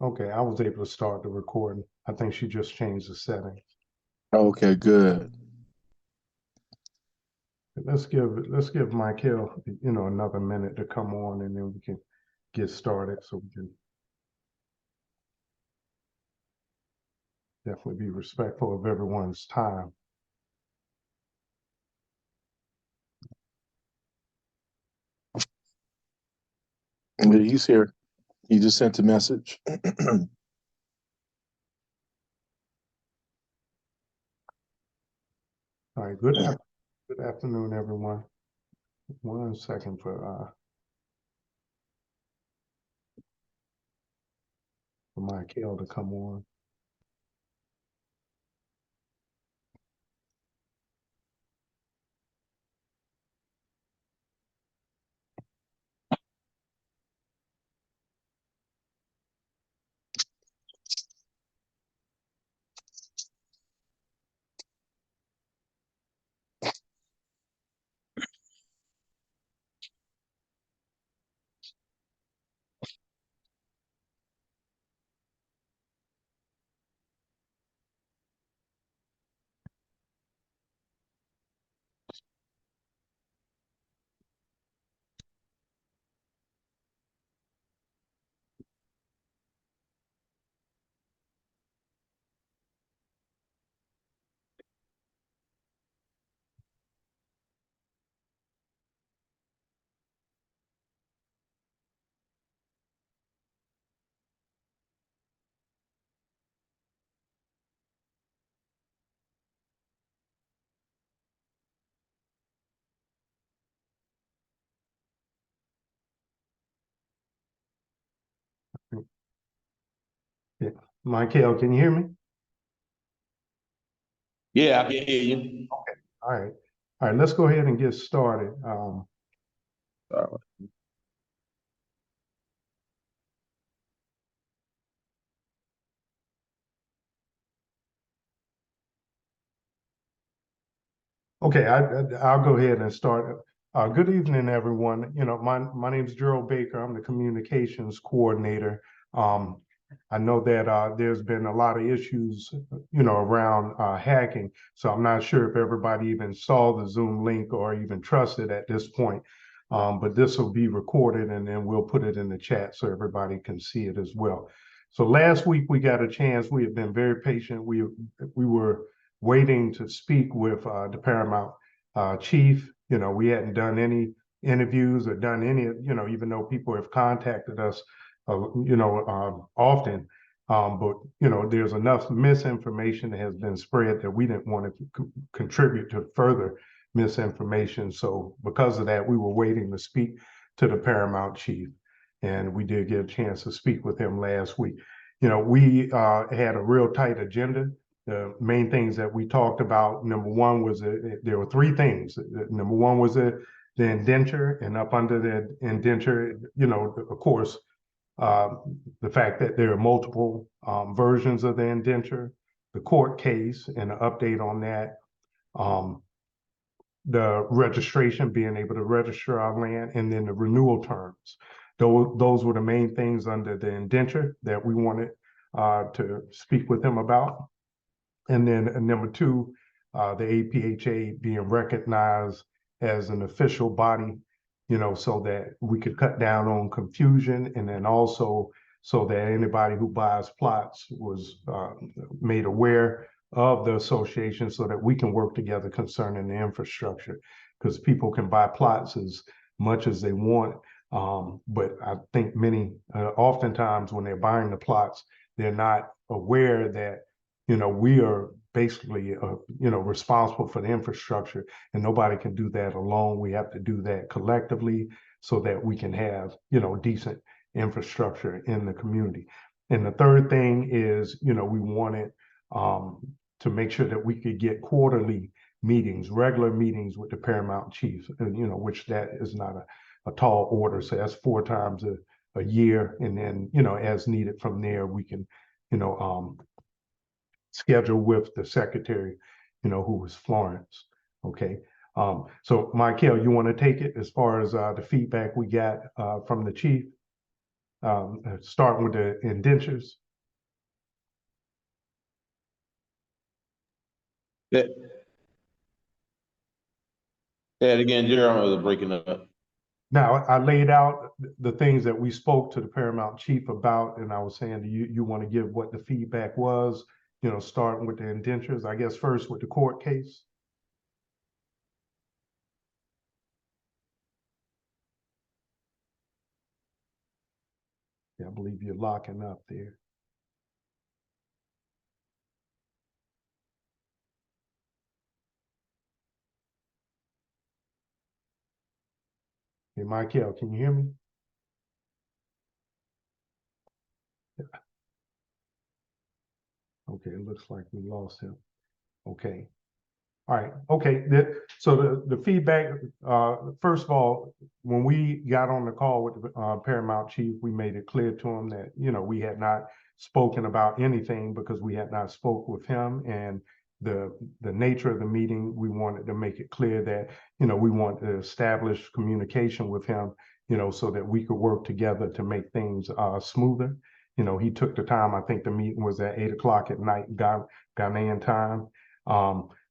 Okay, I was able to start the recording. I think she just changed the settings. Okay, good. Let's give Michael, another minute to come on, and then we can get started so we can definitely be respectful of everyone's time. He's here. He just sent a message. All right, good afternoon, everyone. 1 second for Michael to come on. Yeah. Michael, can you hear me? Yeah, I can hear you. Okay. All right. All right, let's go ahead and get started. Okay, I'll go ahead and start. Good evening, everyone. My name is Gerald Baker. I'm the communications coordinator. Um, I know that there's been a lot of issues, around hacking. So I'm not sure if everybody even saw the Zoom link or even trusted at this point. But this will be recorded and then we'll put it in the chat so everybody can see it as well. So last week we got a chance. We have been very patient. We were waiting to speak with the Paramount Chief. We hadn't done any interviews or done any, even though people have contacted us, often. But there's enough misinformation that has been spread that we didn't want to contribute to further misinformation. So because of that, we were waiting to speak to the Paramount Chief, and we did get a chance to speak with him last week. We had a real tight agenda. The main things that we talked about, number one was there were three things. Number one was the indenture, and up under the indenture, of course, uh, the fact that there are multiple versions of the indenture, the court case, and an update on that, um, the registration, being able to register our land, and then the renewal terms. Those were the main things under the indenture that we wanted to speak with him about. And then number two, the APHA being recognized as an official body, so that we could cut down on confusion, and then also so that anybody who buys plots was made aware of the association so that we can work together concerning the infrastructure, because people can buy plots as much as they want. But I think many, oftentimes when they're buying the plots, they're not aware that we are basically, responsible for the infrastructure, and nobody can do that alone. We have to do that collectively so that we can have, decent infrastructure in the community. And the third thing is, we wanted to make sure that we could get quarterly meetings, regular meetings with the Paramount Chief, and, which that is not a tall order. So that's 4 times a year. And then, as needed from there, we can, schedule with the secretary, who was Florence. Okay. So Michael, you want to take it as far as the feedback we got from the chief? starting with the indentures. That, that again, Jeremy was breaking up. Now, I laid out the things that we spoke to the Paramount Chief about, and I was saying, do you want to give what the feedback was, starting with the indentures, I guess first with the court case? Yeah, I believe you're locking up there. Hey, Michael, can you hear me? Yeah. Okay, it looks like we lost him. Okay. All right. Okay. So the feedback, first of all, when we got on the call with the Paramount Chief, we made it clear to him that, we had not spoken about anything because we had not spoke with him, and the nature of the meeting, we wanted to make it clear that, we want to establish communication with him, so that we could work together to make things smoother. He took the time. I think the meeting was at 8 o'clock at night, Ghanaian time.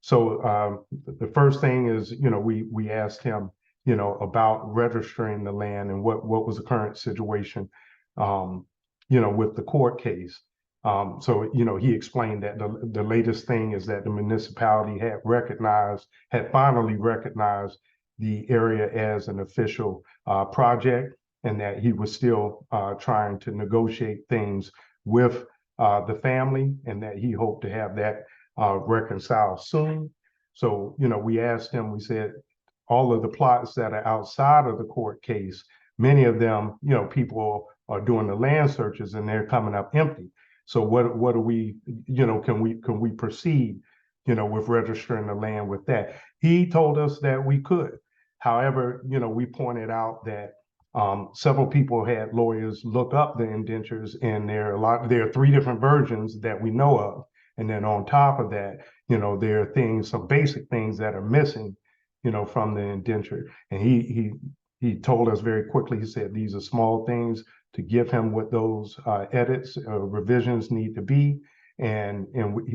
So the first thing is, we asked him, about registering the land and what was the current situation, with the court case. So, he explained that the latest thing is that the municipality had finally recognized the area as an official project, and that he was still trying to negotiate things with the family, and that he hoped to have that reconcile soon. So, we asked him, we said, all of the plots that are outside of the court case, many of them, people are doing the land searches and they're coming up empty. So what do we, can we proceed, with registering the land with that? He told us that we could. However, we pointed out that several people had lawyers look up the indentures, and there are 3 different versions that we know of. And then on top of that, there are some basic things that are missing, from the indenture. And he told us very quickly, he said, these are small things to give him what those edits, revisions need to be. And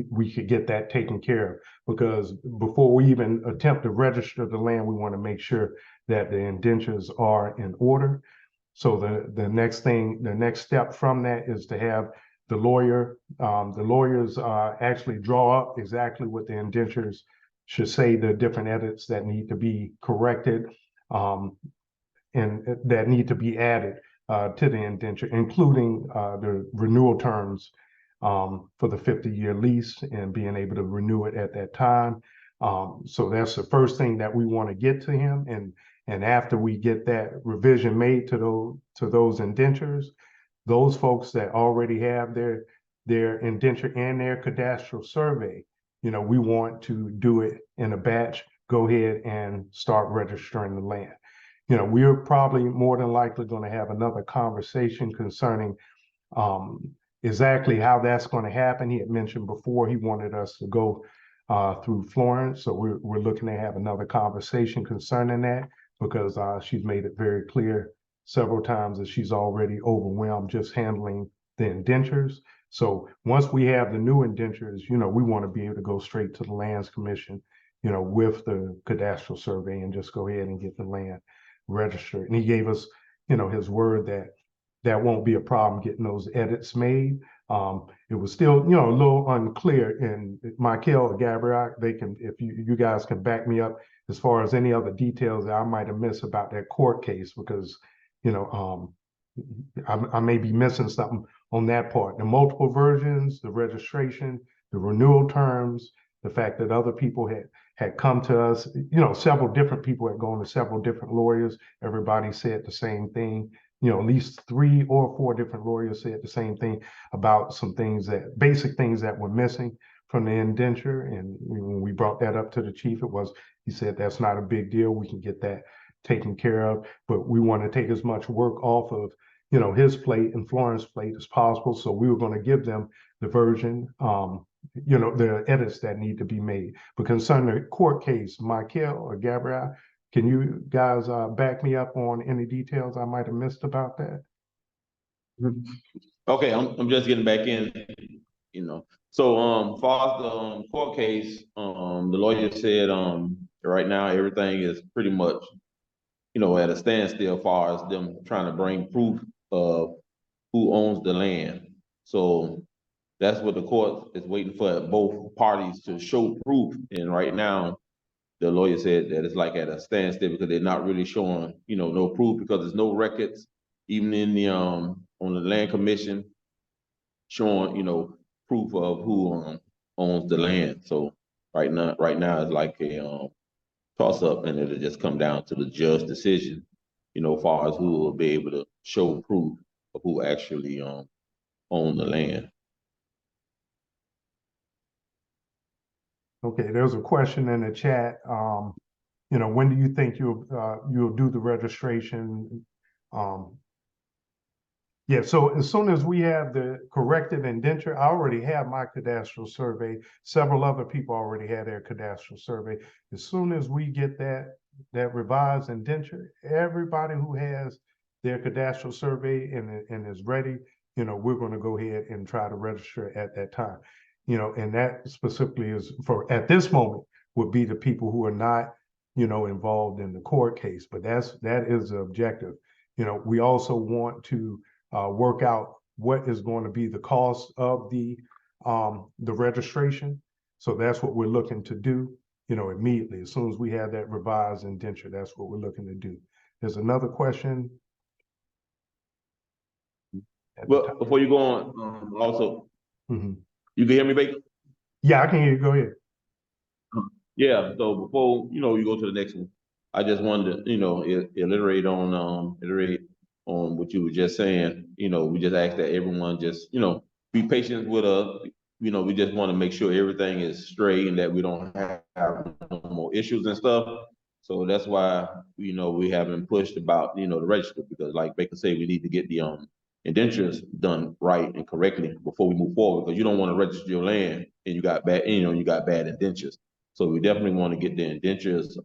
we could get that taken care of, because before we even attempt to register the land, we want to make sure that the indentures are in order. So the next step from that is to have the lawyers actually draw up exactly what the indentures should say, the different edits that need to be corrected, and that need to be added to the indenture, including the renewal terms for the 50-year lease, and being able to renew it at that time. So that's the first thing that we want to get to him. And after we get that revision made to those indentures, those folks that already have their indenture and their cadastral survey, we want to do it in a batch, go ahead and start registering the land. We're probably more than likely going to have another conversation concerning exactly how that's going to happen. He had mentioned before he wanted us to go through Florence. So we're looking to have another conversation concerning that, because she's made it very clear several times that she's already overwhelmed just handling the indentures. So once we have the new indentures, we want to be able to go straight to the Lands Commission, with the cadastral survey, and just go ahead and get the land registered. And he gave us, his word that that won't be a problem getting those edits made. It was still, a little unclear, and Michael or Gabrielle, they can, if you guys can back me up as far as any other details that I might have missed about that court case, because, I may be missing something on that part. The multiple versions, the registration, the renewal terms, the fact that other people had come to us, several different people had gone to several different lawyers. Everybody said the same thing. At least 3 or 4 different lawyers said the same thing about some things, basic things that were missing from the indenture. And when we brought that up to the chief, he said, that's not a big deal. We can get that taken care of, but we want to take as much work off of, his plate and Florence's plate as possible. So we were going to give them the version, the edits that need to be made. But concerning the court case, Michael or Gabrielle, can you guys back me up on any details I might have missed about that? Okay, I'm just getting back in, you know. So, far as the court case, the lawyer said, right now, everything is pretty much, at a standstill as far as them trying to bring proof of who owns the land. So that's what the court is waiting for both parties to show proof. And right now, the lawyer said that it's like at a standstill because they're not really showing, no proof because there's no records, even in the on the land commission showing, proof of who owns the land. So right now it's like a toss up, and it'll just come down to the judge decision, as far as who will be able to show proof of who actually own the land. Okay, there's a question in the chat. When do you think you'll do the registration? Yeah, so as soon as we have the corrected indenture, I already have my cadastral survey. Several other people already had their cadastral survey. As soon as we get that revised indenture, everybody who has their cadastral survey and is ready, we're going to go ahead and try to register at that time. And that specifically is for, at this moment, would be the people who are not, involved in the court case. But that is the objective. We also want to work out what is going to be the cost of the registration. So that's what we're looking to do, immediately. As soon as we have that revised indenture, that's what we're looking to do. There's another question. Well, before you go on, also, you can hear me, Baker? Yeah, I can hear you. Go ahead. Yeah, so before, you go to the next one, I just wanted to, iterate on what you were just saying. We just ask that everyone just, be patient with us. We just want to make sure everything is straight and that we don't have no more issues and stuff. So that's why, we haven't pushed about, the register, because like Baker said, we need to get the indentures done right and correctly before we move forward, because you don't want to register your land and you got bad, you got bad indentures. So we definitely want to get the indentures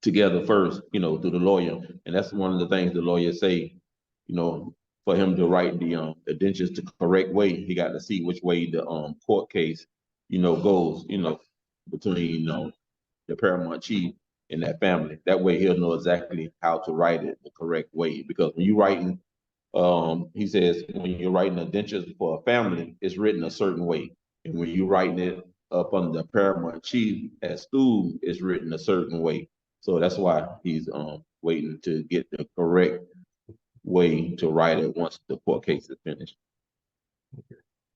together first, through the lawyer. And that's one of the things the lawyer say, for him to write the indentures the correct way, he got to see which way the court case, goes, between the Paramount Chief and that family. That way he'll know exactly how to write it the correct way. Because when you writing, he says when you're writing indentures for a family, it's written a certain way. And when you're writing it up under the Paramount Chief as Stu, it's written a certain way. So that's why he's waiting to get the correct way to write it once the court case is finished.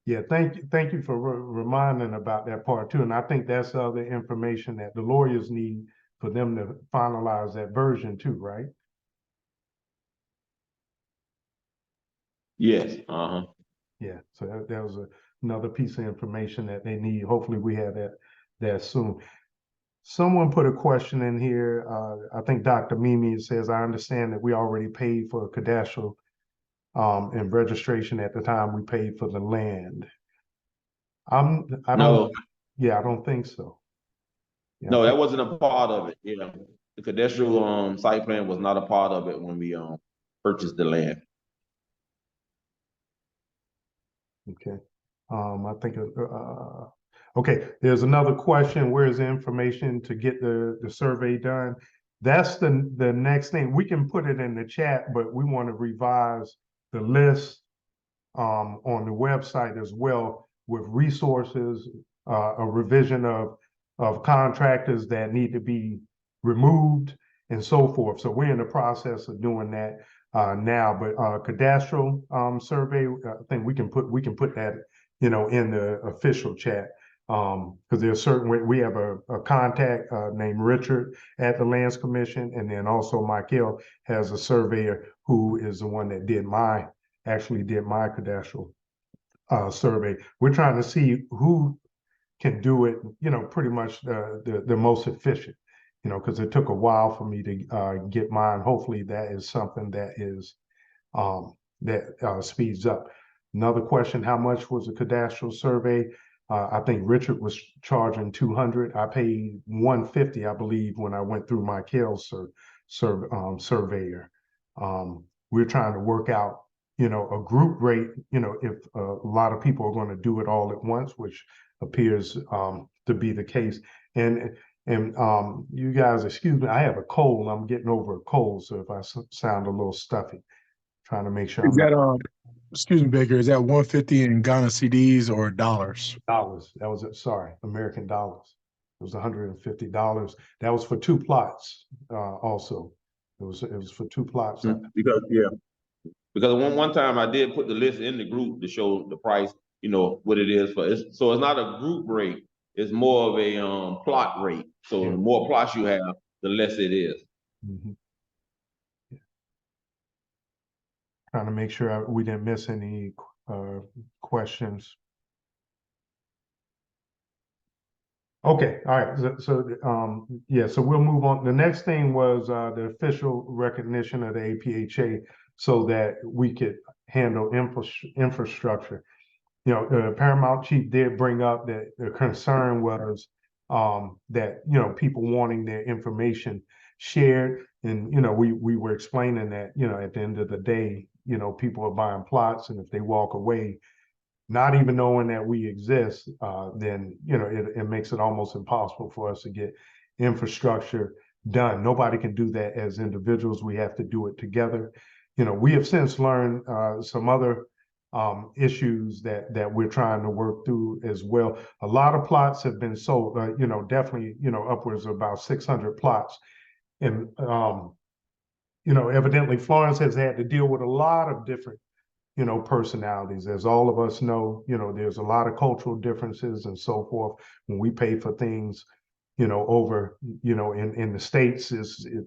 Yeah, thank you for reminding about that part too. And I think that's the other information that the lawyers need for them to finalize that version too, right? Yes. Yeah, so that was another piece of information that they need. Hopefully we have that soon. Someone put a question in here. I think Dr. Mimi says, I understand that we already paid for cadastral and registration at the time we paid for the land. I don't think so. Yeah, No, that wasn't a part of it. Yeah, the cadastral site plan was not a part of it when we purchased the land. Okay. I think okay, there's another question. Where's the information to get the survey done? That's the next thing. We can put it in the chat, but we want to revise the list on the website as well with resources, a revision of contractors that need to be removed and so forth. So we're in the process of doing that now. But cadastral survey, I think we can put that in the official chat, because there's certain we have a contact named Richard at the Lands Commission, and then also Michael has a surveyor who is the one that actually did my cadastral survey. We're trying to see who can do it, pretty much the most efficient, because it took a while for me to get mine. Hopefully that is something that is that speeds up. Another question, how much was a cadastral survey? I think Richard was charging $200. I paid $150, I believe, when I went through my surveyor. We're trying to work out a group rate, if a lot of people are going to do it all at once, which appears to be the case. And you guys, excuse me, I have a cold. I'm getting over a cold, so if I sound a little stuffy, trying to make sure Is that excuse me, Baker, is that 150 in Ghana CDs or dollars? dollars. That was it. Sorry, American dollars. It was $150. That was for 2 plots. Also, it was for 2 plots. Because one time I did put the list in the group to show the price, what it is for. So it's not a group rate. It's more of a plot rate. So the more plots you have, the less it is. Mm-hmm. Trying to make sure we didn't miss any questions. Okay, all right. So we'll move on. The next thing was the official recognition of the APHA, so that we could handle infrastructure. The Paramount Chief did bring up that the concern was that people wanting their information shared, and we were explaining that at the end of the day, people are buying plots, and if they walk away not even knowing that we exist, then it makes it almost impossible for us to get infrastructure done. Nobody can do that as individuals. We have to do it together. We have since learned some other issues that we're trying to work through as well. A lot of plots have been sold, definitely, upwards of about 600 plots. And, evidently Florence has had to deal with a lot of different personalities. As all of us know, there's a lot of cultural differences and so forth. When we pay for things, over, in the States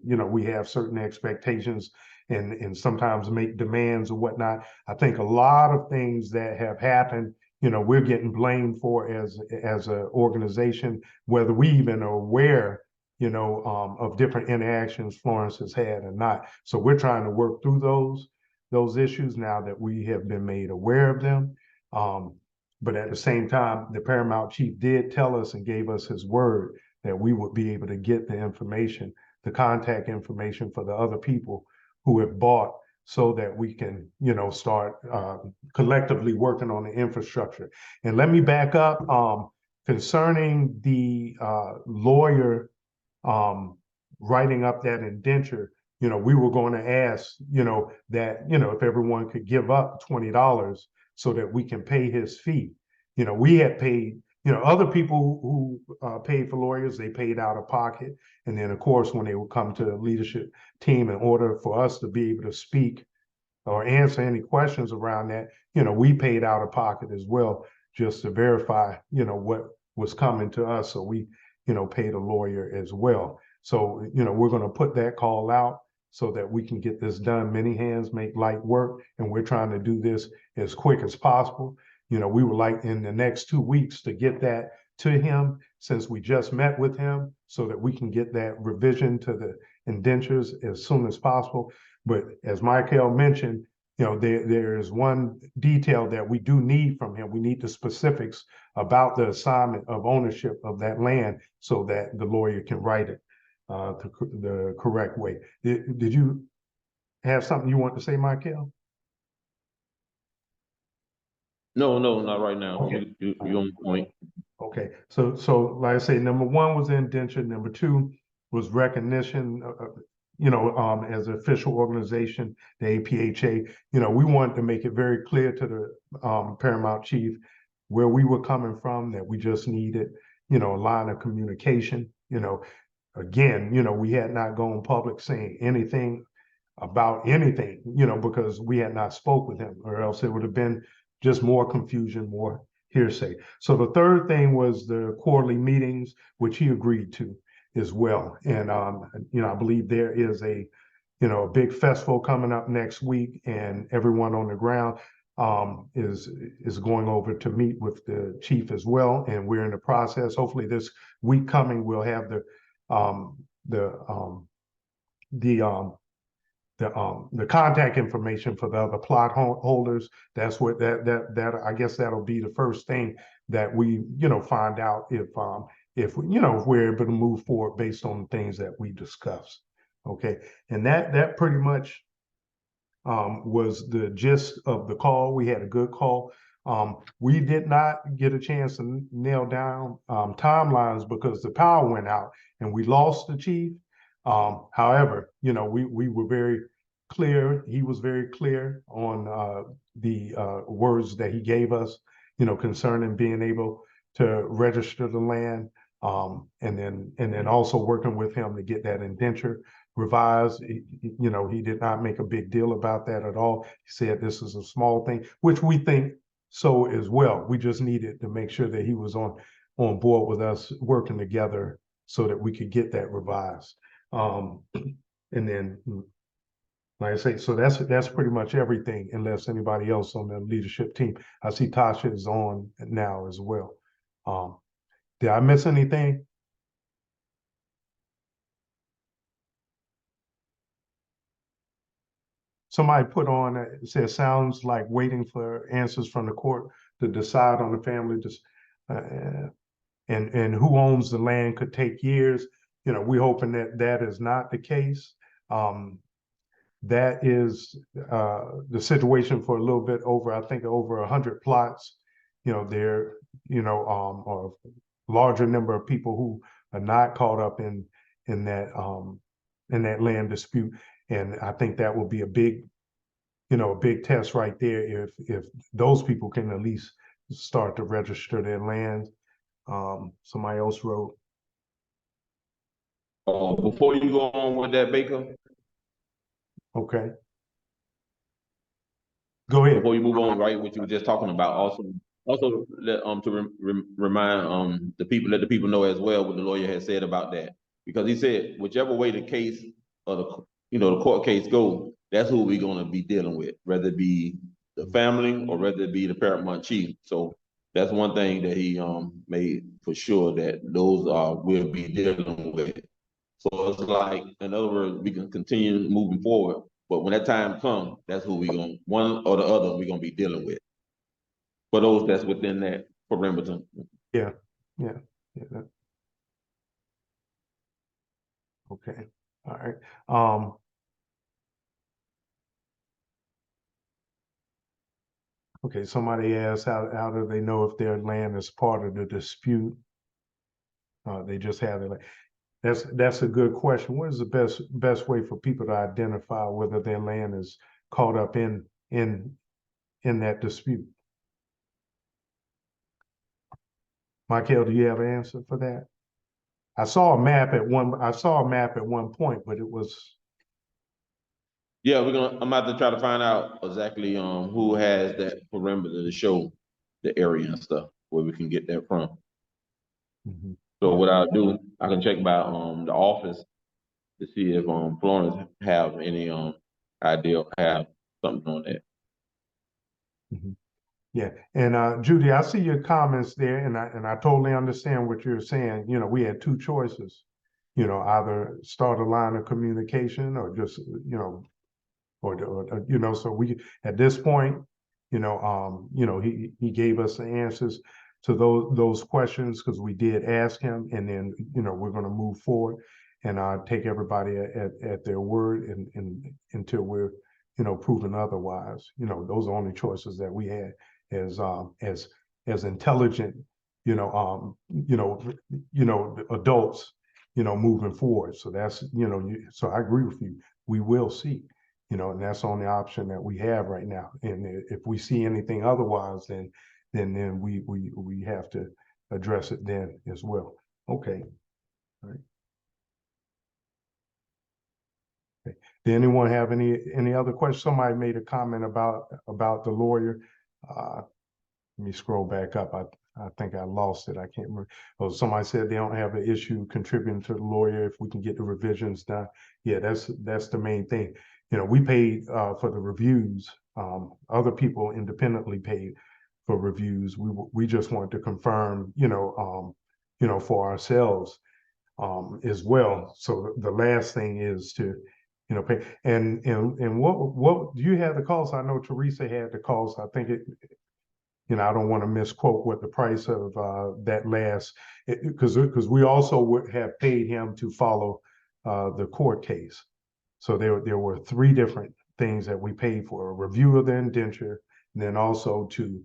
we have certain expectations and sometimes make demands or whatnot. I think a lot of things that have happened, we're getting blamed for as an organization, whether we even are aware, of different interactions Florence has had or not. So we're trying to work through those issues now that we have been made aware of them. But at the same time, the Paramount Chief did tell us and gave us his word that we would be able to get the information, the contact information for the other people who have bought, so that we can, start collectively working on the infrastructure. And let me back up concerning the lawyer writing up that indenture. We were going to ask, that, if everyone could give up $20 so that we can pay his fee. We had paid, other people who paid for lawyers, they paid out of pocket. And then, of course, when they would come to the leadership team, in order for us to be able to speak or answer any questions around that, we paid out of pocket as well, just to verify, what was coming to us. So we, paid a lawyer as well. So, we're going to put that call out so that we can get this done. Many hands make light work, and we're trying to do this as quick as possible. We would like in the next 2 weeks to get that to him, since we just met with him, so that we can get that revision to the indentures as soon as possible. But as Michael mentioned, there is one detail that we do need from him. We need the specifics about the assignment of ownership of that land, so that the lawyer can write it the correct way. Did you have something you want to say, Michael? No, not right now. Okay. You're on point. Okay, so like I say, number one was indenture. Number two was recognition, as an official organization, the APHA. We wanted to make it very clear to the Paramount Chief where we were coming from, that we just needed, a line of communication. Again, we had not gone public saying anything about anything, because we had not spoke with him, or else it would have been just more confusion, more hearsay. So the third thing was the quarterly meetings, which he agreed to as well. And, I believe there is a big festival coming up next week, and everyone on the ground is going over to meet with the chief as well. And we're in the process. Hopefully this week coming, we'll have the contact information for the other plot holders. That's what that I guess that'll be the first thing that we find out if we're able to move forward based on the things that we discussed. Okay, and that pretty much was the gist of the call. We had a good call. We did not get a chance to nail down timelines because the power went out and we lost the chief. However, we were very clear. He was very clear on the words that he gave us, concerning being able to register the land, and then also working with him to get that indenture revised. He did not make a big deal about that at all. He said this is a small thing, which we think so as well. We just needed to make sure that he was on board with us working together so that we could get that revised. And then, like I say, so that's pretty much everything, unless anybody else on the leadership team. I see Tasha is on now as well. Did I miss anything? Somebody put on, it says, sounds like waiting for answers from the court to decide on the family, and who owns the land could take years. We're hoping that is not the case. That is the situation for a little bit over, I think, over 100 plots. There, or a larger number of people who are not caught up in that land dispute. And I think that will be a big test right there if those people can at least start to register their land. Somebody else wrote. Before you go on with that, Baker. Okay. Go ahead. Before you move on, right, what you were just talking about, also to remind the people, let the people know as well what the lawyer has said about that, because he said whichever way the case or the court case goes, that's who we're going to be dealing with, whether it be the family or whether it be the Paramount Chief. So that's one thing that he made for sure, that those we'll be dealing with. So it's like, in other words, we can continue moving forward, but when that time comes, that's who we're going, one or the other, we're going to be dealing with. For those that's within that perimeter. Yeah. Okay. All right. Okay, somebody asked how do they know if their land is part of the dispute? They just have it. That's a good question. What is the best way for people to identify whether their land is caught up in that dispute? Michael, do you have an answer for that? I saw a map at one point, but it was. Yeah, I'm about to try to find out exactly who has that perimeter to show the area and stuff where we can get that from. Mm-hmm. So what I'll do, I can check by the office to see if Florence have any idea, have something on that. Mm-hmm. Yeah, and Judy, I see your comments there, and I totally understand what you're saying. We had two choices, either start a line of communication or just, or so we, at this point, he gave us the answers to those questions because we did ask him, and then, we're going to move forward and take everybody at their word and until we're, proven otherwise. Those are only choices that we had as intelligent, adults, moving forward. So that's, so I agree with you. We will see, and that's the only option that we have right now. And if we see anything otherwise, then we have to address it then as well. Okay. All right. Okay. Did anyone have any other questions? Somebody made a comment about the lawyer. Let me scroll back up. I think I lost it. I can't remember. Oh, somebody said they don't have an issue contributing to the lawyer if we can get the revisions done. Yeah, that's the main thing. We paid for the reviews. Other people independently paid for reviews. We just wanted to confirm, for ourselves as well. So the last thing is to, pay. And what do you have the cost? I know Teresa had the cost. I think it. I don't want to misquote what the price of that last, because we also would have paid him to follow the court case. So there were three different things that we paid for, a review of the indenture, and then also to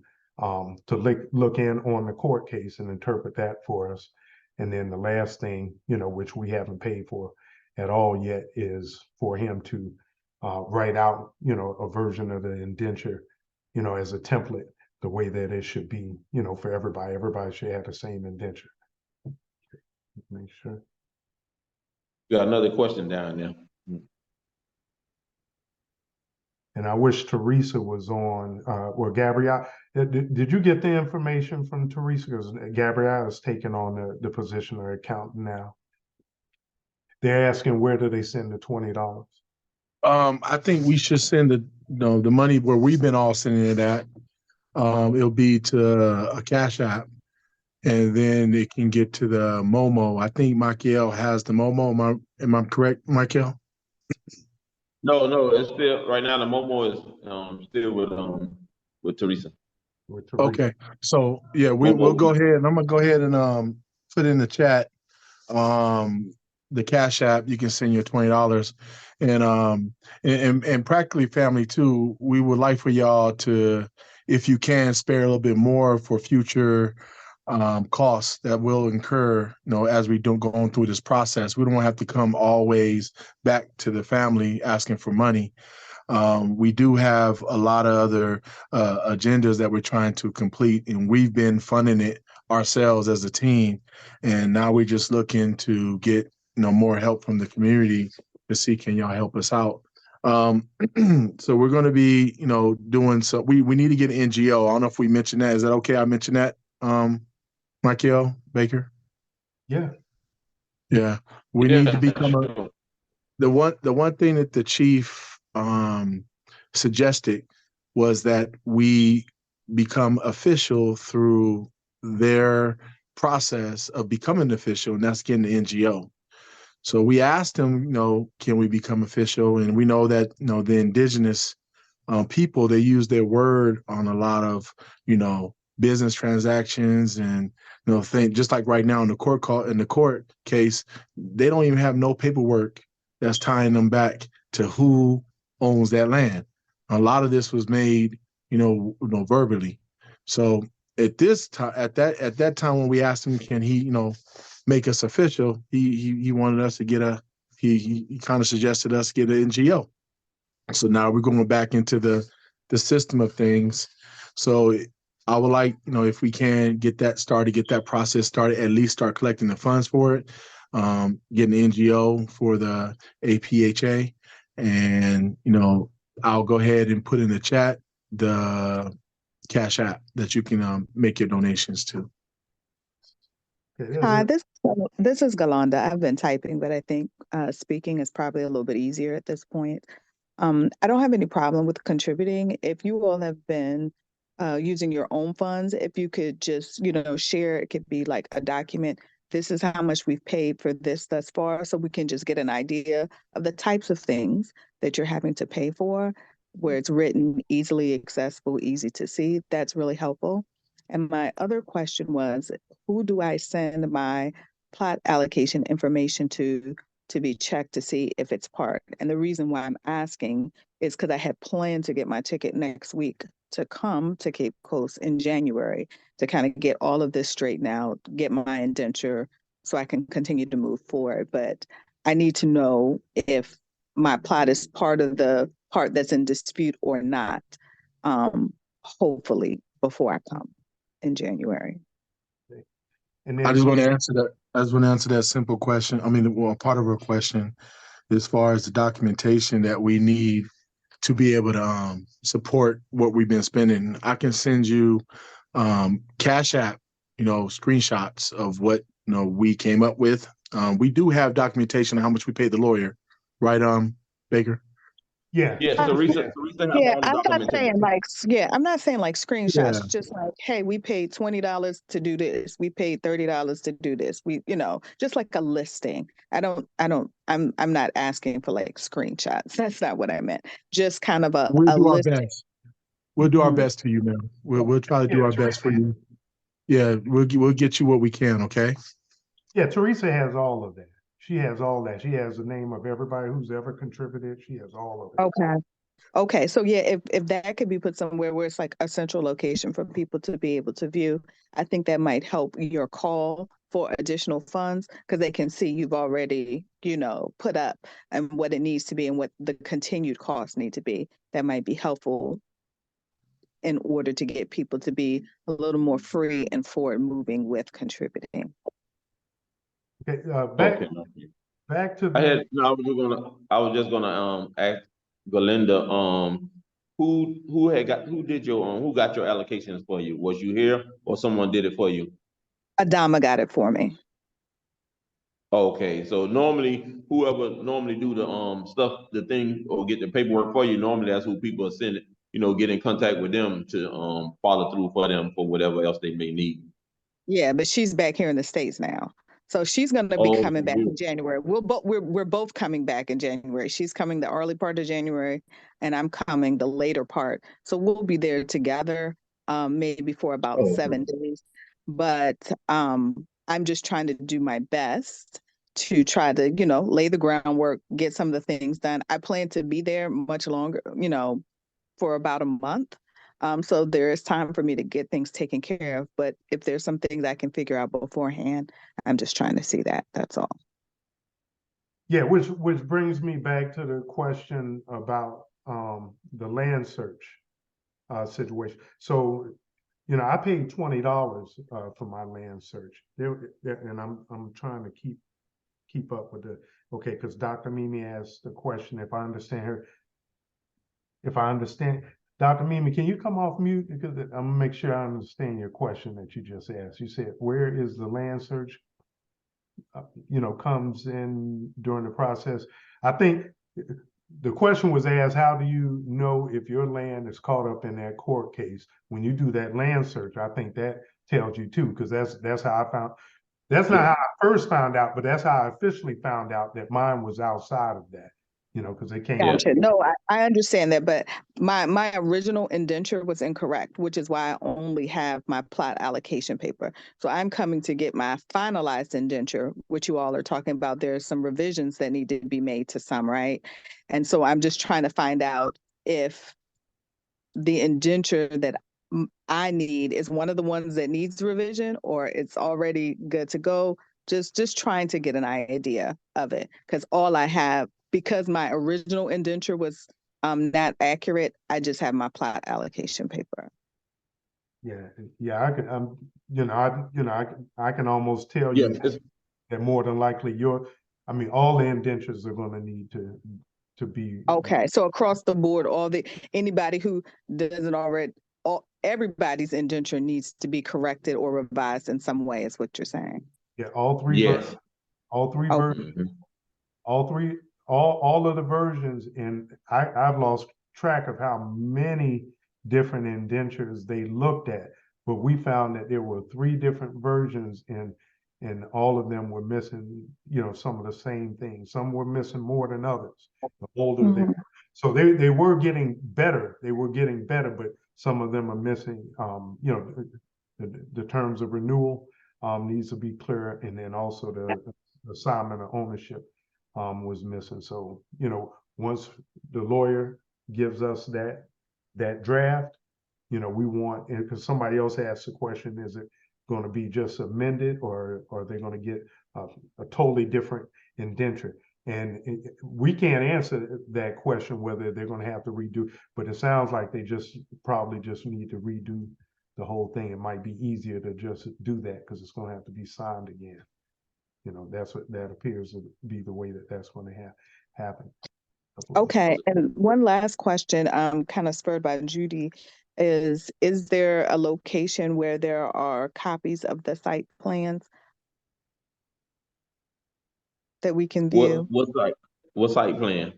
look in on the court case and interpret that for us. And then the last thing, which we haven't paid for at all yet, is for him to write out, a version of the indenture, as a template, the way that it should be, for everybody. Everybody should have the same indenture. Make sure. Got another question down there. And I wish Teresa was on, or Gabrielle. Did you get the information from Teresa? Because Gabrielle is taking on the position of accountant now. They're asking, where do they send the $20? I think we should send the money where we've been all sending it at. It'll be to a Cash App, and then it can get to the Momo. I think Michael has the Momo. Am I correct, Michael? No, it's still right now. The Momo is still with Teresa. Okay, so yeah, we'll go ahead, and I'm gonna go ahead and put in the chat the Cash App. You can send your $20, and practically, family too. We would like for y'all to, if you can, spare a little bit more for future costs that will incur, as we don't go on through this process. We don't have to come always back to the family asking for money. We do have a lot of other agendas that we're trying to complete, and we've been funding it ourselves as a team. And now we're just looking to get, more help from the community to see, can y'all help us out? So we're going to be, doing so. We need to get an NGO. I don't know if we mentioned that. Is that okay? I mentioned that, Michael Baker? Yeah. Yeah. We need to become the one thing that the chief suggested was that we become official through their process of becoming official, and that's getting the NGO. So we asked him, can we become official? And we know that, the indigenous people, they use their word on a lot of, business transactions and, things, just like right now in the court case, they don't even have no paperwork that's tying them back to who owns that land. A lot of this was made, verbally. So at that time when we asked him, can he, make us official, he wanted us to get he kind of suggested us get an NGO. So now we're going back into the system of things. So I would like, if we can get that started, get that process started, at least start collecting the funds for it, getting an NGO for the APHA. And, I'll go ahead and put in the chat the Cash App that you can make your donations to. Hi, this is Galanda. I've been typing, but I think speaking is probably a little bit easier at this point. I don't have any problem with contributing. If you all have been using your own funds, if you could just, share, it could be like a document. This is how much we've paid for this thus far, so we can just get an idea of the types of things that you're having to pay for, where it's written, easily accessible, easy to see. That's really helpful. And my other question was, who do I send my plot allocation information to be checked to see if it's part? And the reason why I'm asking is because I had planned to get my ticket next week to come to Cape Coast in January to kind of get all of this straightened out, get my indenture so I can continue to move forward. But I need to know if my plot is part of the part that's in dispute or not, hopefully before I come in January. And then I just want to answer that. I just want to answer that simple question. I mean, well, part of her question, as far as the documentation that we need to be able to support what we've been spending. I can send you Cash App, screenshots of what we came up with. We do have documentation on how much we paid the lawyer, right, Baker? Yeah. Yes, Teresa. Yeah, I'm not saying I'm not saying like screenshots, Yeah. just like, hey, we paid $20 to do this. We paid $30 to do this. We, just like a listing. I'm not asking for like screenshots. That's not what I meant. Just kind of We'll do list. our best. We'll do our best for you, ma'am. We'll try to do our best for you. Yeah, we'll get you what we can, okay? Yeah, Teresa has all of that. She has all that. She has the name of everybody who's ever contributed. She has all of it. Okay. Okay, so yeah, if that could be put somewhere where it's like a central location for people to be able to view, I think that might help your call for additional funds because they can see you've already, put up and what it needs to be and what the continued costs need to be. That might be helpful in order to get people to be a little more free and forward moving with contributing. Okay, Okay. back to I the, had, no, I was just gonna, ask Galinda, who got your allocations for you? Was you here or someone did it for you? Adama got it for me. Okay, so normally whoever normally do the stuff, the thing, or get the paperwork for you, normally that's who people are sending, get in contact with them to follow through for them for whatever else they may need. Yeah, but she's back here in the States now. So she's going to be Oh, coming back in January. We're both coming back in January. She's coming the early part of January and I'm coming the later part. So we'll be there together, maybe for about 7 days. But I'm just trying to do my best to try to, lay the groundwork, get some of the things done. I plan to be there much longer, for about a month. So there is time for me to get things taken care of. But if there's some things I can figure out beforehand, I'm just trying to see that. That's all. yeah, which brings me back to the question about the land search situation. So, I paid $20 for my land search. And I'm trying to keep up with okay, because Dr. Mimi asked the question, if I understand, Dr. Mimi, can you come off mute? Because I'm gonna make sure I understand your question that you just asked. You said, where is the land search, comes in during the process? I think the question was asked, how do you know if your land is caught up in that court case? When you do that land search, I think that tells you too, because that's how I found, that's not how I first found out, but that's how I officially found out that mine was outside of that, because they can't. Gotcha. No, I understand that, but my original indenture was incorrect, which is why I only have my plot allocation paper. So I'm coming to get my finalized indenture, which you all are talking about. There's some revisions that need to be made to some, right? And so I'm just trying to find out if the indenture that I need is one of the ones that needs revision or it's already good to go. Just trying to get an idea of it because all I have, because my original indenture was not accurate, I just have my plot allocation paper. Yeah, I can, I can almost tell you that more than likely all the indentures are going to need to be. Okay, so across the board, anybody who doesn't already, everybody's indenture needs to be corrected or revised in some way, is what you're saying. Yeah, all three versions, all of the versions, and I've lost track of how many different indentures they looked at, but we found that there were 3 different versions and all of them were missing, some of the same things. Some were missing more than others. The older they were. So they were getting better. They were getting better, but some of them are missing, the terms of renewal needs to be clear, and then also the assignment of ownership was missing. So, once the lawyer gives us that draft, we want, because somebody else asked the question, is it going to be just amended or are they going to get a totally different indenture? And we can't answer that question, whether they're going to have to redo, but it sounds like they probably just need to redo the whole thing. It might be easier to just do that because it's going to have to be signed again. That appears to be the way that's going to happen. Okay, and one last question, kind of spurred by Judy, is there a location where there are copies of the site plans that we can view? What site plan?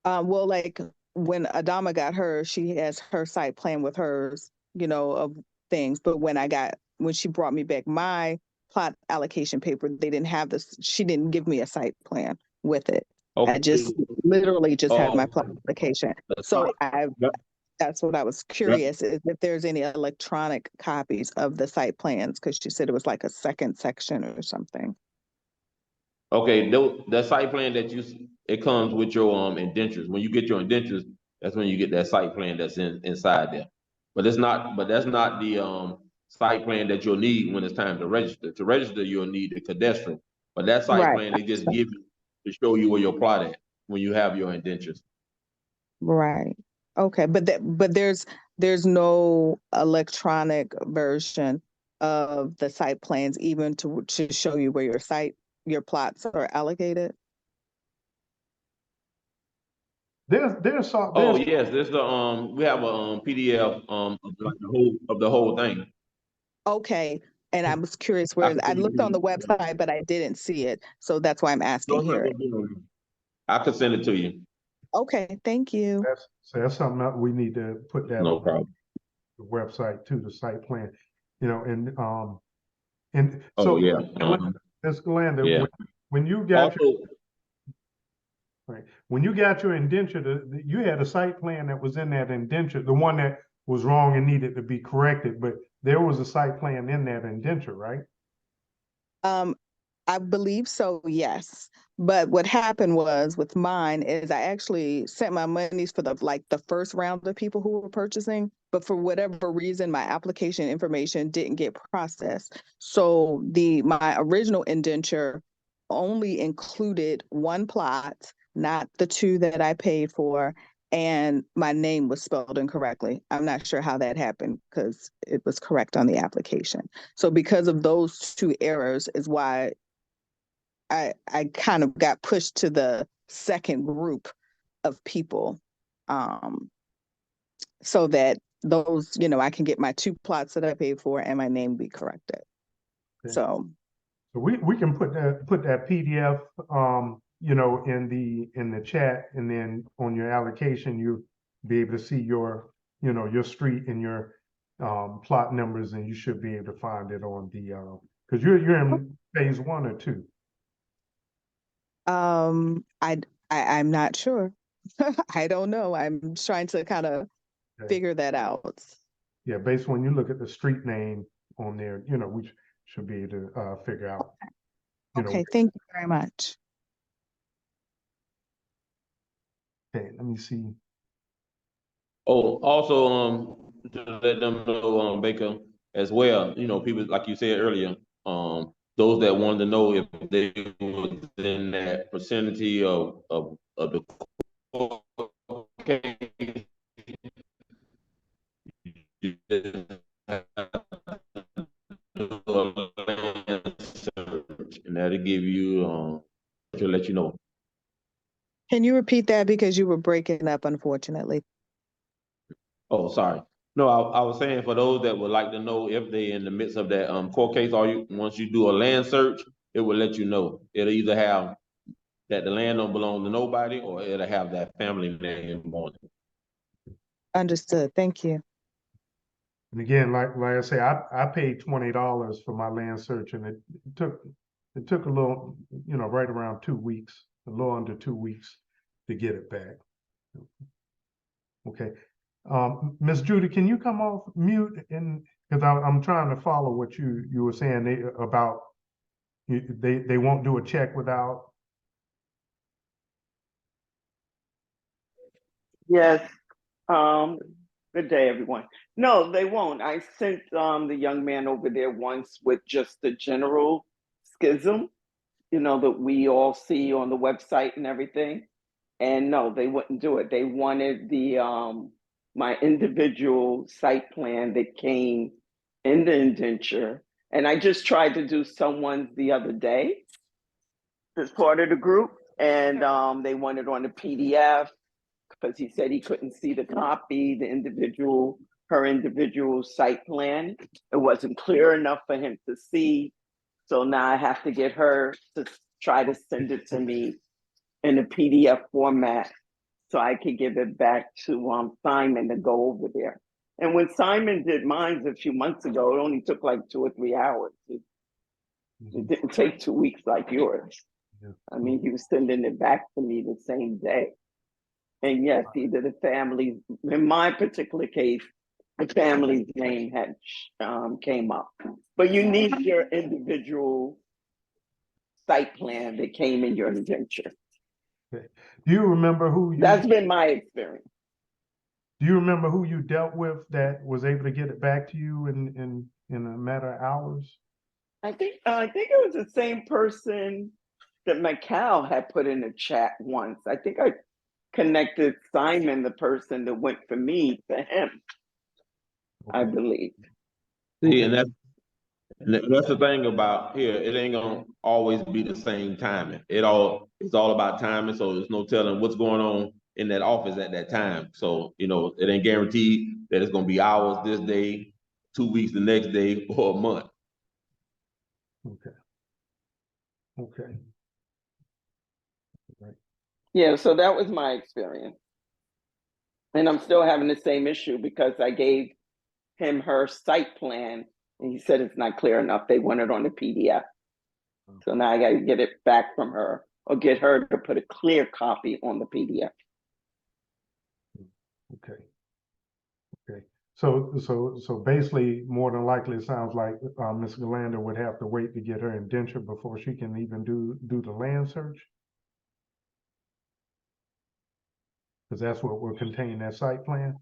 Well, like when Adama got hers, she has her site plan with hers, of things. But when she brought me back my plot allocation paper, they didn't have this. She didn't give me a site plan with it. Okay. I just literally just had my plot application. So that's what I was curious is if there's any electronic copies of the site plans, because she said it was like a second section or something. Okay, that site plan that it comes with your indentures. When you get your indentures, that's when you get that site plan that's inside there. But that's not the site plan that you'll need when it's time to register. To register, you'll need the cadastral. But that site Right. plan they just give you to show you where your plot at when you have your indentures. Right. Okay, but there's no electronic version of the site plans even to show you where your plots are allocated. There's some, Oh there's, yes, there's the we have a PDF of the whole thing. Okay, and I was curious I where can I send it looked to on the you. website, but I didn't see it, so that's why I'm No, asking it's not here. gonna be on you. I can send it to you. Okay, thank you. that's something that we need to put that No on problem. the website too, the site plan, and Oh so, yeah. Ms. Galanda, Yeah. when you got your, Also, right, when you got your indenture, you had a site plan that was in that indenture, the one that was wrong and needed to be corrected, but there was a site plan in that indenture, right? I believe so, yes. But what happened was with mine is I actually sent my monies for the first round of people who were purchasing, but for whatever reason, my application information didn't get processed. So my original indenture only included one plot, not the two that I paid for, and my name was spelled incorrectly. I'm not sure how that happened because it was correct on the application. So because of those two errors is why I kind of got pushed to the second group of people, so that those, I can get my two plots that I paid for and my name be corrected. Okay. So So we can put that PDF, in the chat, and then on your allocation, you'll be able to see your street and your plot numbers, and you should be able to find it on the because you're in phase 1 or 2. I'm not sure. I don't know. I'm trying to kind of Okay. figure that out. Yeah, based when you look at the street name on there, we should be able to figure out. Okay, thank you very much. Okay, let me see. also, to let them know, Baker, as well, people, like you said earlier, those that wanted to know if they was in that vicinity of the court case, you just have to do a land search, and that'll give you, to let you know. Can you repeat that because you were breaking up, unfortunately? Oh, sorry. No, I was saying for those that would like to know if they in the midst of that court case, or once you do a land search, it will let you know. It'll either have that the land don't belong to nobody, or it'll have that family name on it. Understood. Thank you. And again, like I say, I paid $20 for my land search, and it took a little, right around 2 weeks, a little under 2 weeks to get it back. Okay. Ms. Judy, can you come off mute, and because I'm trying to follow what you were saying about they won't do a check without. Yes. Good day, everyone. No, they won't. I sent the young man over there once with just the general schism, that we all see on the website and everything. And no, they wouldn't do it. They wanted the my individual site plan that came in the indenture. And I just tried to do someone's the other day as part of the group. And they wanted on a PDF, because he said he couldn't see the copy, her individual site plan. It wasn't clear enough for him to see. So now I have to get her to try to send it to me in a PDF format so I could give it back to Simon to go over there. And when Simon did mine a few months ago, it only took like 2 or 3 hours. It didn't take 2 weeks like yours. Yeah. I mean, he was sending it back to me the same day. And yes, either the family, in my particular case, the family's name had came up. But you need your individual site plan that came in your indenture. Do you remember who you? That's been my experience. Do you remember who you dealt with that was able to get it back to you in a matter of hours? I think it was the same person that Macau had put in the chat once. I think I connected Simon, the person that went for me, to him. I Okay. believe. See, and that's the thing about here. It ain't gonna always be the same timing. It's all about timing. So there's no telling what's going on in that office at that time. So it ain't guaranteed that it's gonna be hours this day, 2 weeks the next day, or a month. Okay. Okay. Right. Yeah, so that was my experience. And I'm still having the same issue because I gave him her site plan and he said it's not clear enough. They want it on the PDF. So now I got to get it back from her or get her to put a clear copy on the PDF. Okay. Okay. So basically, more than likely, it sounds like Ms. Galanda would have to wait to get her indenture before she can even do the land search. Because that's what will contain that site plan.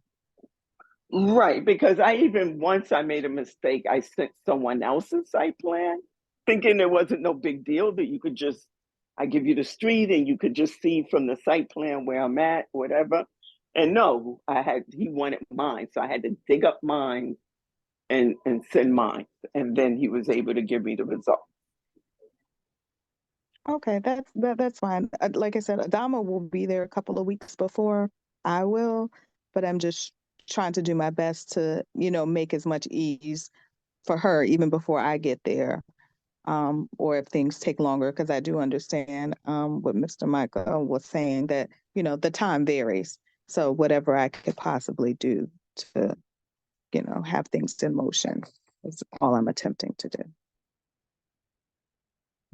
Right, because once I made a mistake, I sent someone else's site plan, thinking there wasn't no big deal, that I give you the street and you could just see from the site plan where I'm at, whatever. And no, he wanted mine, so I had to dig up mine and send mine. And then he was able to give me the result. Okay, that's fine. Like I said, Adama will be there a couple of weeks before I will, but I'm just trying to do my best to, make as much ease for her even before I get there. Or if things take longer, because I do understand what Mr. Michael was saying, that, the time varies. So whatever I could possibly do to, have things in motion is all I'm attempting to do.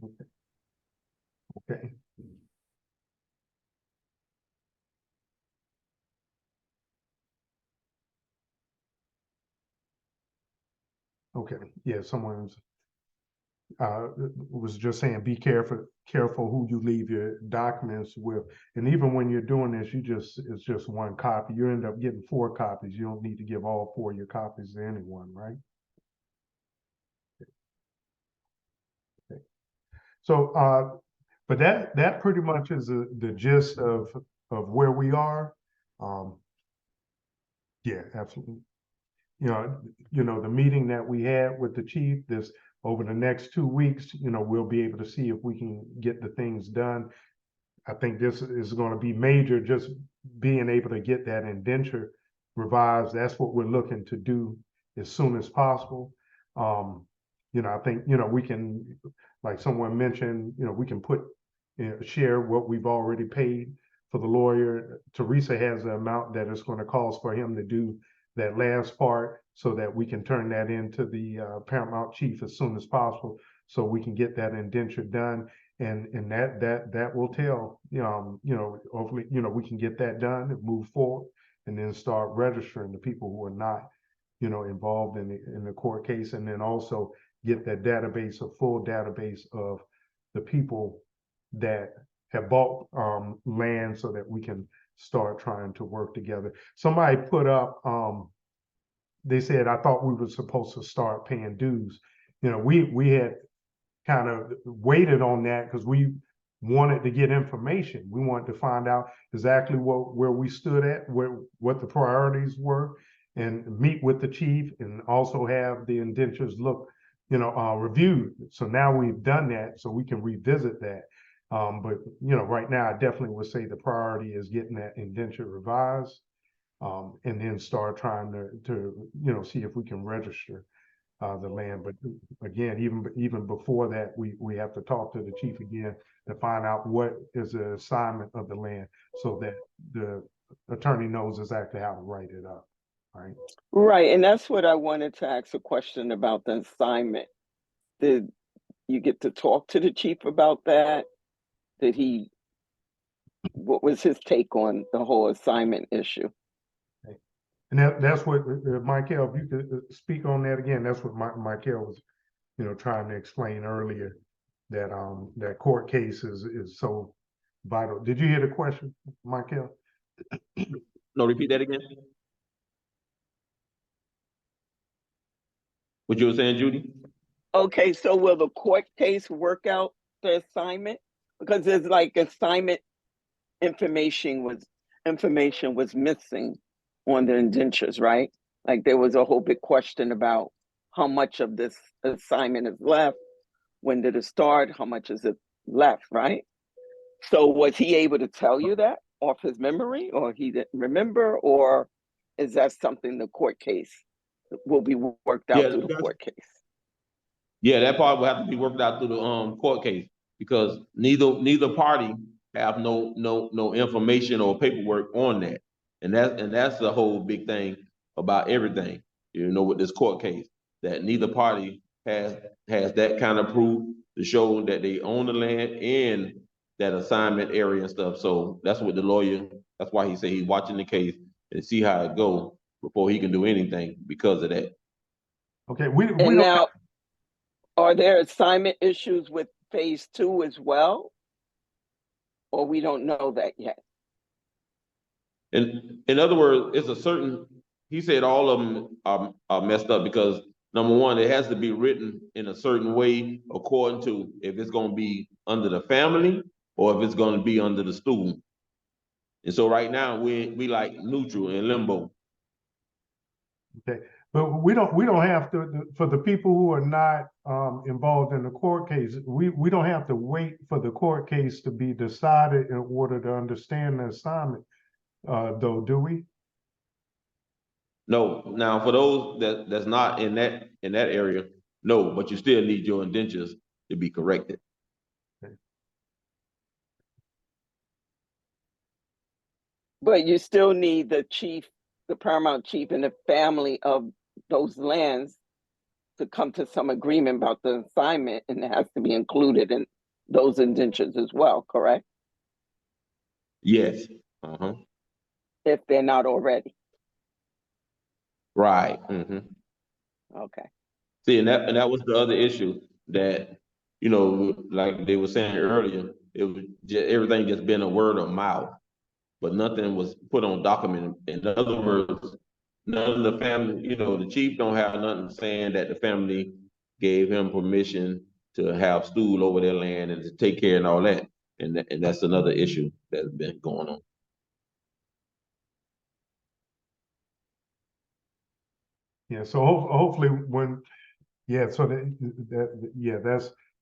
Okay. Okay. Okay. Yeah, someone's was just saying, be careful who you leave your documents with. And even when you're doing this, it's just one copy. You end up getting 4 copies. You don't need to give all 4 of your copies to anyone, right? Okay. So, but that pretty much is the gist of where we are. Yeah, absolutely. The meeting that we had with the chief, this over the next 2 weeks, we'll be able to see if we can get the things done. I think this is going to be major, just being able to get that indenture revised. That's what we're looking to do as soon as possible. I think, we can, like someone mentioned, we can share what we've already paid for the lawyer. Teresa has the amount that it's going to cost for him to do that last part, so that we can turn that into the Paramount Chief as soon as possible, so we can get that indenture done. And that will tell, hopefully, we can get that done and move forward, and then start registering the people who are not, involved in the court case, and then also get that database, a full database of the people that have bought land, so that we can start trying to work together. Somebody put up, they said, I thought we were supposed to start paying dues. We had kind of waited on that because we wanted to get information. We wanted to find out exactly where we stood at, what the priorities were, and meet with the chief, and also have the indentures reviewed. So now we've done that, so we can revisit that. But right now, I definitely would say the priority is getting that indenture revised, and then start trying to see if we can register the land. But again, even before that, we have to talk to the chief again to find out what is the assignment of the land, so that the attorney knows exactly how to write it up. Right. Right, and that's what I wanted to ask a question about, the assignment. Did you get to talk to the chief about that? What was his take on the whole assignment issue? Okay. And that's what, Michael, if you could speak on that again, that's what Michael was, trying to explain earlier. that court case is so vital. Did you hear the question, Michael? No, repeat that again. What you were saying, Judy? Okay, so will the court case work out the assignment? Because there's like assignment information was missing on the indentures, right? Like there was a whole big question about how much of this assignment is left, when did it start, how much is it left, right? So was he able to tell you that off his memory, or he didn't remember, or is that something the court case will be worked out through the court case? Yeah, that part will have to be worked out through the court case, because neither party have no information or paperwork on that. And that's the whole big thing about everything, with this court case, that neither party has that kind of proof to show that they own the land and that assignment area and stuff. So that's what the lawyer, that's why he said he's watching the case and see how it goes before he can do anything because of that. Okay, we And don't now, are there assignment issues with phase 2 as well? Or we don't know that yet? In other words, it's a certain, he said all of them are messed up because number one, it has to be written in a certain way according to if it's going to be under the family or if it's going to be under the student. And so right now we like neutral and limbo. Okay, but we don't have to, for the people who are not involved in the court case, we don't have to wait for the court case to be decided in order to understand the assignment, though, do we? No, now for those that's not in that area, no, but you still need your indentures to be corrected. But you still need the chief, the paramount chief, and the family of those lands to come to some agreement about the assignment, and it has to be included in those indentures as well, correct? Yes. If they're not already. Right. Okay. See, and that was the other issue that, like they were saying earlier, it was everything just been a word of mouth, but nothing was put on document. In other words, none of the family, the chief don't have nothing saying that the family gave him permission to have stool over their land and to take care and all that. And that's another issue that's been going on. Yeah, so hopefully so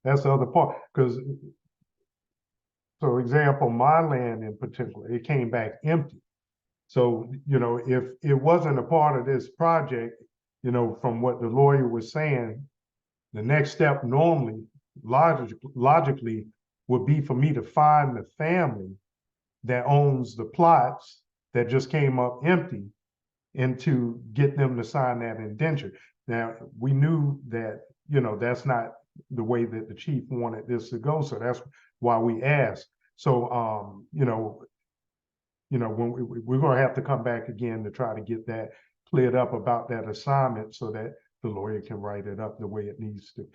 that's the other part, because, so example, my land in particular, it came back empty. So, if it wasn't a part of this project, from what the lawyer was saying, the next step normally, logically, would be for me to find the family that owns the plots that just came up empty and to get them to sign that indenture. Now, we knew that, that's not the way that the chief wanted this to go. So that's why we asked. So, when we're going to have to come back again to try to get that cleared up about that assignment so that the lawyer can write it up the way it needs to,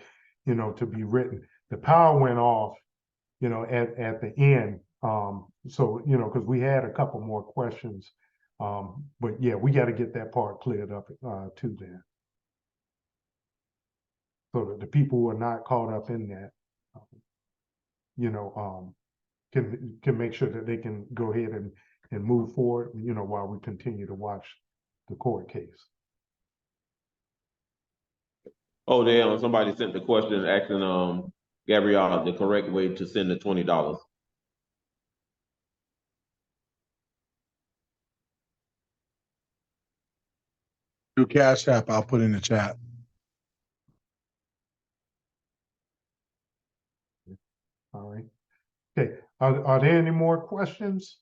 to be written. The power went off, at the end. So, because we had a couple more questions. But yeah, we got to get that part cleared up too then. So that the people who are not caught up in that, can make sure that they can go ahead and move forward, while we continue to watch the court case. Oh, damn, somebody sent the question asking Gabrielle the correct way to send the $20. Through Cash App, I'll put in the chat. All right. Okay. Are there any more questions?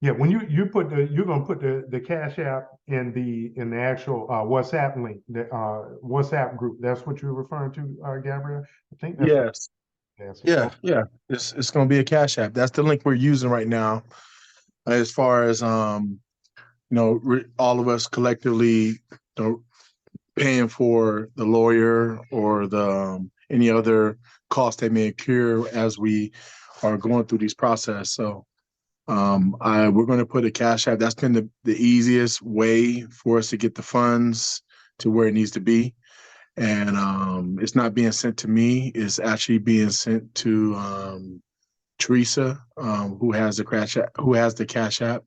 Yeah, when you put you're gonna put the Cash App in the actual WhatsApp link, the WhatsApp group. That's what you're referring to, Gabrielle? I think that's what Yes. that's Yeah. It's going to be a Cash App. That's the link we're using right now. As far as all of us collectively, paying for the lawyer or the any other cost that may occur as we are going through these process. So we're going to put a Cash App. That's been the easiest way for us to get the funds to where it needs to be. And it's not being sent to me. It's actually being sent to Teresa, who has the Cash App.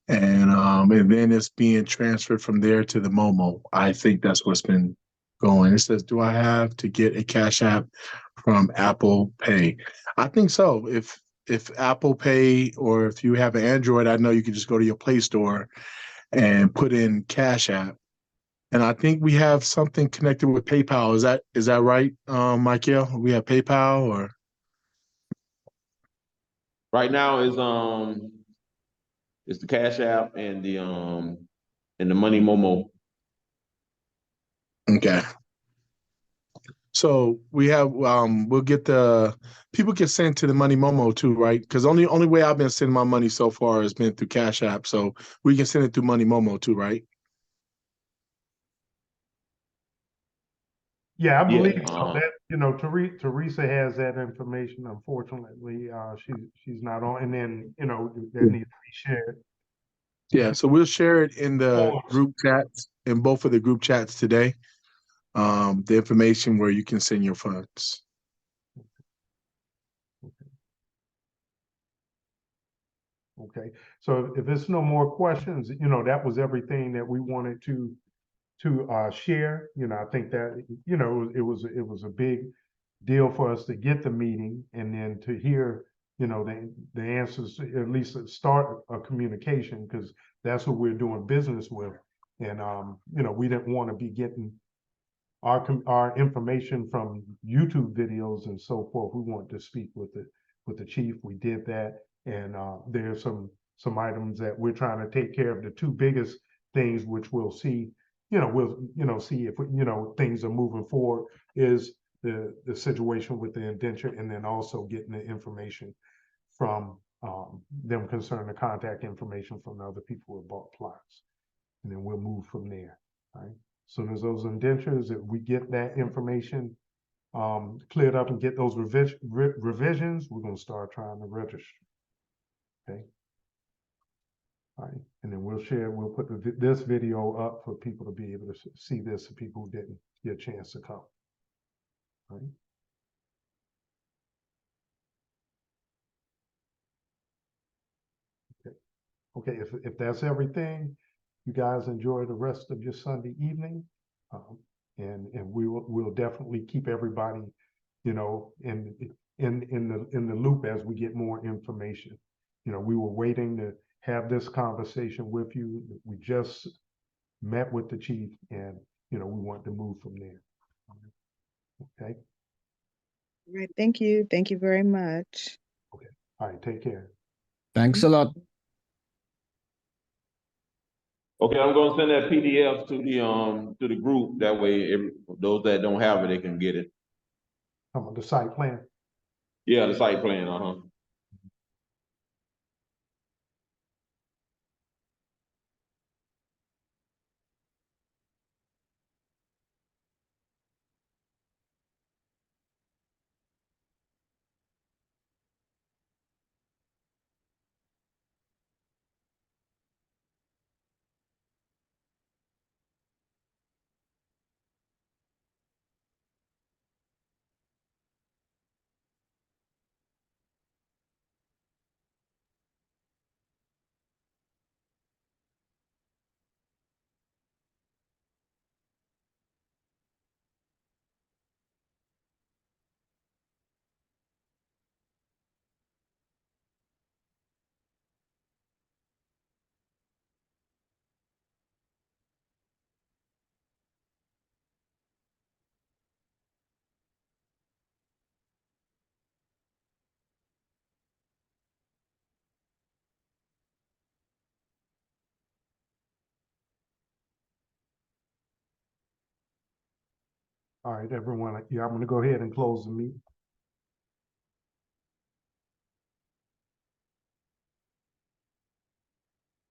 And then it's being transferred from there to the Momo. I think that's what's been going. It says, do I have to get a Cash App from Apple Pay? I think so. If Apple Pay, or if you have an Android, I know you can just go to your Play Store and put in Cash App. And I think we have something connected with PayPal. Is that right, Michael? We have PayPal, or Right now is the Cash App and the Money Momo. okay. So we have we'll get the people can send to the Money Momo too, right? Because only way I've been sending my money so far has been through Cash App. So we can send it through Money Momo too, right? Yeah, I Yeah. believe so. That Teresa has that information. Unfortunately, she's not on, and then that needs to be shared. Yeah. So we'll share it in the Or- group chats, in both of the group chats today. The information where you can send your funds. Okay, so if there's no more questions, that was everything that we wanted to share. I think that it was a big deal for us to get the meeting and then to hear the answers, at least start a communication, because that's who we're doing business with. And we didn't want to be getting our information from YouTube videos and so forth. We want to speak with the chief. We did that, and there's some items that we're trying to take care of. The two biggest things, which we'll see, we'll see if things are moving forward, is the situation with the indenture, and then also getting the information from them concerning the contact information from the other people who have bought plots, and then we'll move from there. Right. Soon as those indentures, if we get that information cleared up and get those revisions, we're going to start trying to register. Okay. All right. And then we'll put this video up for people to be able to see this, for people who didn't get a chance to come. All right. Okay. Okay. If that's everything, you guys enjoy the rest of your Sunday evening. And we'll definitely keep everybody, in the loop as we get more information. We were waiting to have this conversation with you. We just met with the chief, and we want to move from there. Okay. All right. Thank you. Thank you very much. Okay. All right. Take care. Thanks a lot. Okay, I'm gonna send that PDF to the group. That way, those that don't have it, they can get it. The site plan. Yeah, the site plan. All right, everyone, yeah, I'm gonna go ahead and close the meeting.